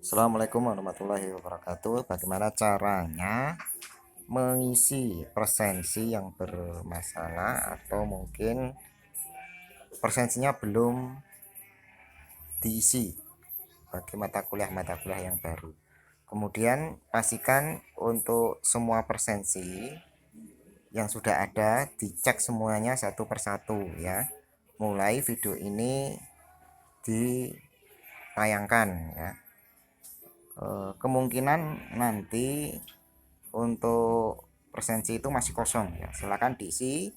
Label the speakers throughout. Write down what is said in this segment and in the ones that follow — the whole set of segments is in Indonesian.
Speaker 1: Assalamualaikum warahmatullahi wabarakatuh. Bagaimana caranya mengisi presensi yang bermasalah atau mungkin presensinya belum diisi bagi mata kuliah yang baru. Kemudian pastikan untuk semua presensi yang sudah ada dicek semuanya satu persatu ya. Mulai video ini ditayangkan ya. Kemungkinan nanti untuk presensi itu masih kosong ya, silakan diisi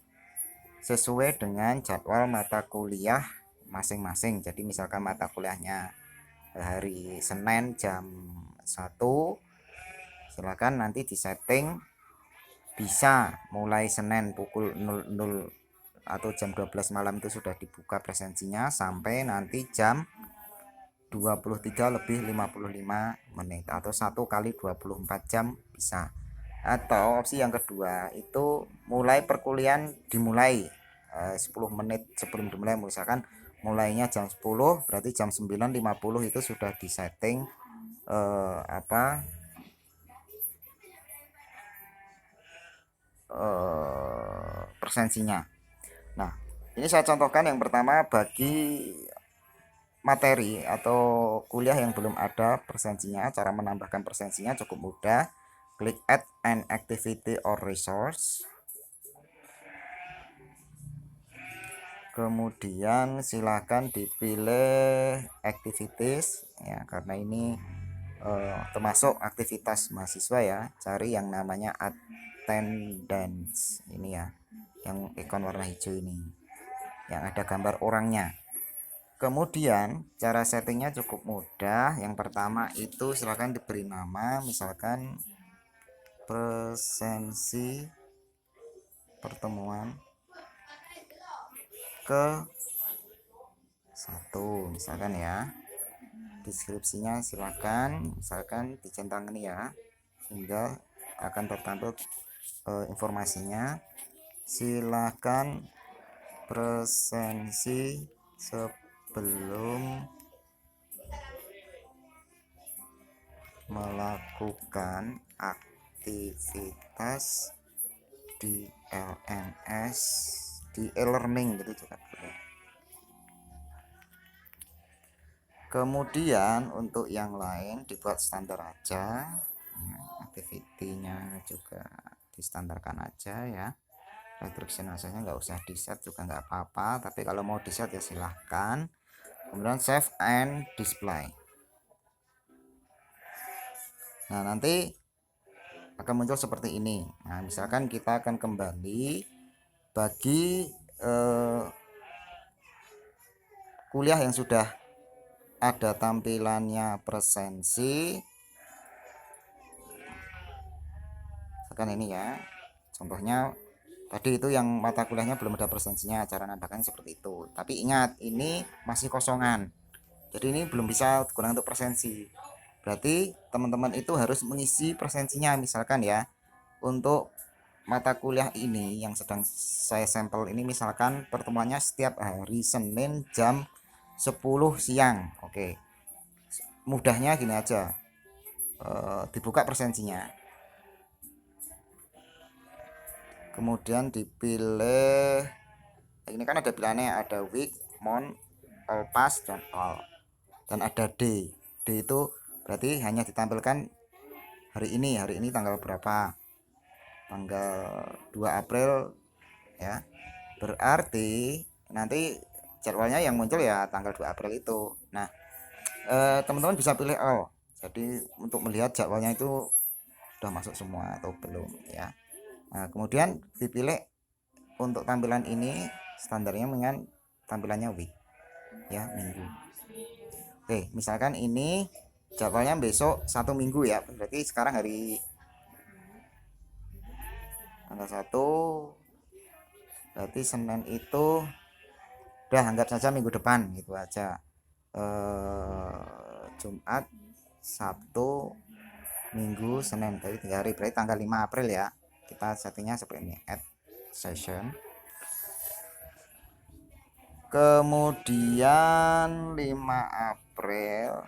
Speaker 1: sesuai dengan jadwal mata kuliah masing-masing. Jadi misalkan mata kuliahnya hari Senin jam 1, silakan nanti disetting bisa mulai Senin pukul 00 atau jam 12 malam itu sudah dibuka presensinya sampai nanti jam 23 lebih 55 menit atau 1 kali 24 jam bisa. Atau opsi yang kedua itu mulai perkuliahan dimulai 10 menit sebelum dimulai, misalkan mulainya jam 10 berarti jam 9.50 itu sudah disetting presensinya. Nah, ini saya contohkan yang pertama bagi materi atau kuliah yang belum ada presensinya. Cara menambahkan presensinya cukup mudah. Klik add an activity or resource, kemudian silahkan dipilih activities ya, karena ini termasuk aktivitas mahasiswa ya. Cari yang namanya attendance ini ya, yang ikon warna hijau ini yang ada gambar orangnya. Kemudian cara settingnya cukup mudah. Yang pertama itu silahkan diberi nama, misalkan presensi pertemuan ke 1 misalkan ya. Deskripsinya silahkan misalkan dicentang ini ya, sehingga akan tertampil informasinya. Silahkan presensi sebelum melakukan aktivitas di LMS, di e-learning gitu juga boleh. Kemudian untuk yang lain dibuat standar aja, activity-nya juga distandarkan aja ya. Restriction asalnya nggak usah di set juga nggak apa-apa, tapi kalau mau di set ya silahkan. Kemudian save and display. Nah, nanti akan muncul seperti ini. Nah, misalkan kita akan kembali bagi kuliah yang sudah ada tampilannya presensi. Misalkan ini ya, contohnya tadi itu yang mata kuliahnya belum ada presensinya, cara nambahkan seperti itu. Tapi ingat, ini masih kosongan, jadi ini belum bisa digunakan untuk presensi. Berarti teman-teman itu harus mengisi presensinya. Misalkan ya, untuk mata kuliah ini yang sedang saya sampel ini, misalkan pertemuannya setiap hari Senin jam 10 siang. Oke, mudahnya gini aja, dibuka presensinya, kemudian dipilih. Ini kan ada pilihannya, ada week, month, all pass, dan all, dan ada D. D itu berarti hanya ditampilkan hari ini tanggal berapa, tanggal 2 April ya. Berarti nanti jadwalnya yang muncul ya tanggal 2 April itu. Nah, teman-teman bisa pilih all, jadi untuk melihat jadwalnya itu sudah masuk semua atau belum ya. Nah, kemudian dipilih untuk tampilan ini standarnya dengan tampilannya week ya, minggu. Oke, misalkan ini jadwalnya besok 1 minggu ya, berarti sekarang hari tanggal 1, berarti Senin itu udah anggap saja minggu depan gitu aja. Jumat, Sabtu, Minggu, Senin, tadi 3 hari, berarti tanggal 5 April ya. Kita settingnya seperti ini, add session. Kemudian 5 April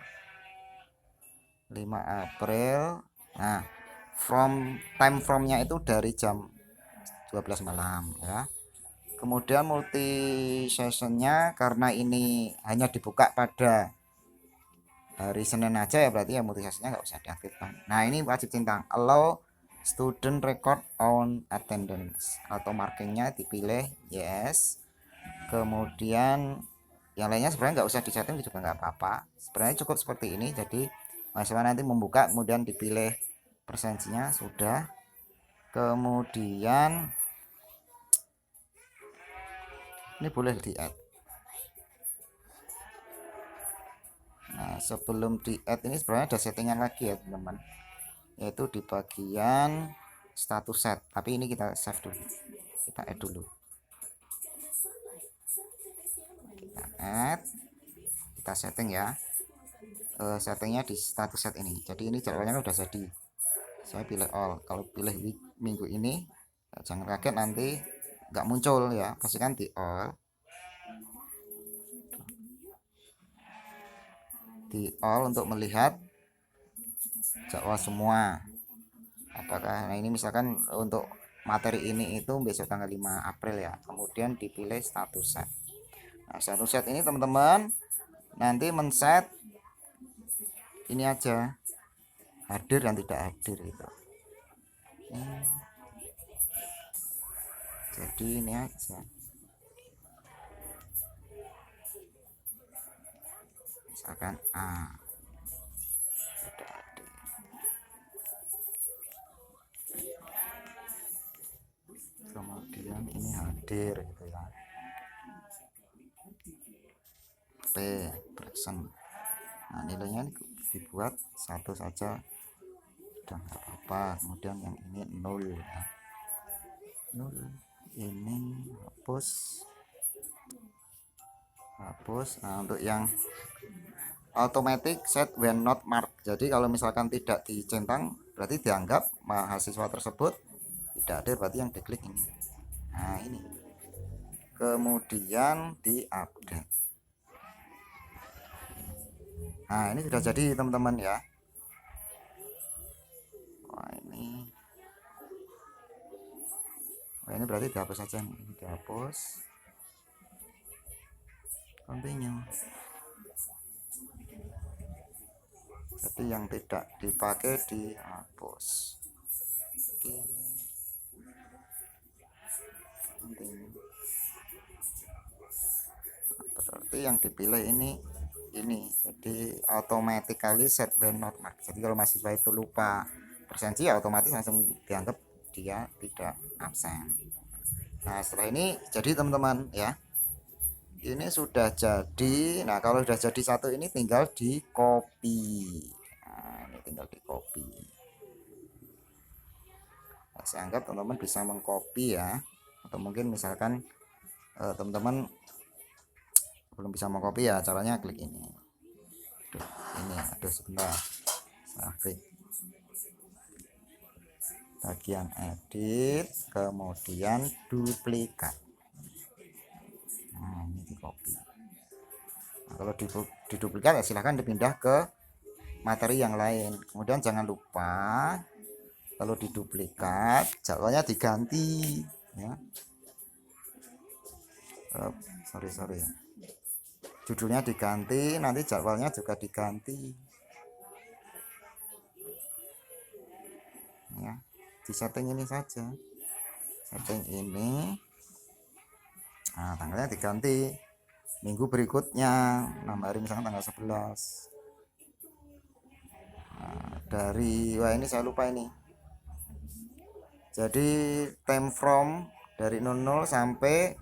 Speaker 1: 5 April. Nah, time from-nya itu dari jam 12 malam ya. Kemudian multi sessionnya karena ini hanya dibuka pada hari Senin aja ya, berarti ya multi sessionnya nggak usah diaktifkan. Nah, ini wajib centang allow student record on attendance, atau markingnya dipilih yes. Kemudian yang lainnya sebenarnya nggak usah disetting juga nggak apa-apa, sebenarnya cukup seperti ini. Jadi mahasiswa nanti membuka kemudian dipilih presensinya sudah, kemudian ini boleh di add. Nah, sebelum di add ini sebenarnya ada settingan lagi ya teman-teman, yaitu di bagian status set, tapi ini kita save dulu, kita add dulu, kita add, kita setting ya. Settingnya di status set ini. Jadi ini jadwalnya udah jadi, saya pilih all. Kalau pilih minggu ini ya jangan kaget nanti nggak muncul ya, pastikan di all. Di all untuk melihat jadwal semua. Apakah nah ini misalkan untuk materi ini itu besok tanggal 5 April ya, kemudian dipilih status set. Nah, status set ini teman-teman nanti men-set ini aja, hadir dan tidak hadir itu. Jadi ini aja, misalkan A tidak hadir, kemudian ini hadir gitu ya, P present. Nah, nilainya dibuat satu saja udah nggak apa-apa. Kemudian yang ini 0 ya, 0 ini hapus. Nah, untuk yang automatic set when not marked, jadi kalau misalkan tidak dicentang berarti dianggap mahasiswa tersebut tidak ada, berarti yang diklik ini. Nah, ini kemudian di update. Nah, ini sudah jadi teman-teman ya. Wah, ini berarti dihapus saja nih. Ini dihapus, continue. Jadi yang tidak dipakai dihapus. Oke. Continue. Berarti yang dipilih ini jadi automatically set when not marked. Jadi kalau mahasiswa itu lupa presensi ya otomatis langsung dianggap dia tidak absen. Nah, setelah ini jadi teman-teman ya, ini sudah jadi. Nah, kalau sudah jadi satu ini tinggal di copy. Nah, ini tinggal di copy. Nah, saya anggap teman-teman bisa mengcopy ya, atau mungkin misalkan teman-teman belum bisa mengcopy ya, caranya klik ini. Aduh sebentar, saya klik bagian edit, kemudian duplikat. Nah, ini di copy. Nah, kalau diduplikat ya silahkan dipindah ke materi yang lain. Kemudian jangan lupa kalau diduplikat jadwalnya diganti ya. Sorry, judulnya diganti, nanti jadwalnya juga diganti ya. Di setting ini saja, setting ini. Nah, tanggalnya diganti minggu berikutnya 6 hari, misalnya tanggal 11. Nah, wah ini saya lupa ini, jadi time from dari 00 sampai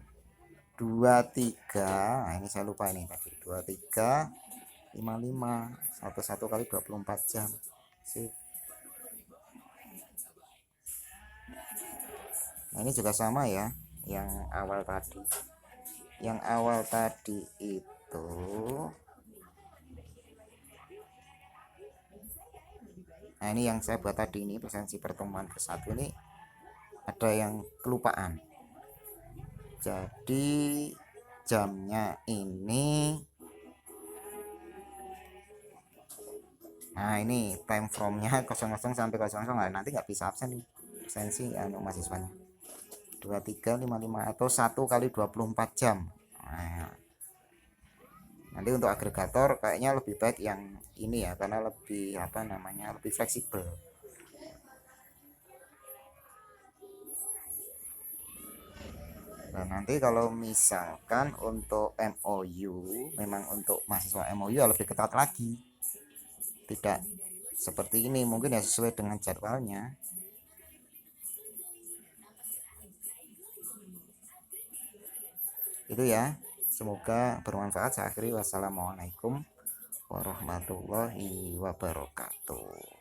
Speaker 1: 23. Nah, ini saya lupa ini tadi 23 55 11 kali 24 jam. Sip. Nah, ini juga sama ya, yang awal tadi itu nah ini yang saya buat tadi, ini presensi pertemuan ke-1 ini ada yang kelupaan. Jadi jamnya ini Nah ini time from-nya 00 sampai 00. Nah, nanti nggak bisa absen nih absensi mahasiswanya 2355 atau 1 kali 24 jam. Nah, nanti untuk agregator kayaknya lebih baik yang ini ya, karena lebih apa namanya, lebih fleksibel. Dan nanti kalau misalkan untuk MOU, memang untuk mahasiswa MOU ya lebih ketat lagi, tidak seperti ini, mungkin ya sesuai dengan jadwalnya. Itu ya, semoga bermanfaat. Saya akhiri, wassalamualaikum warahmatullahi wabarakatuh.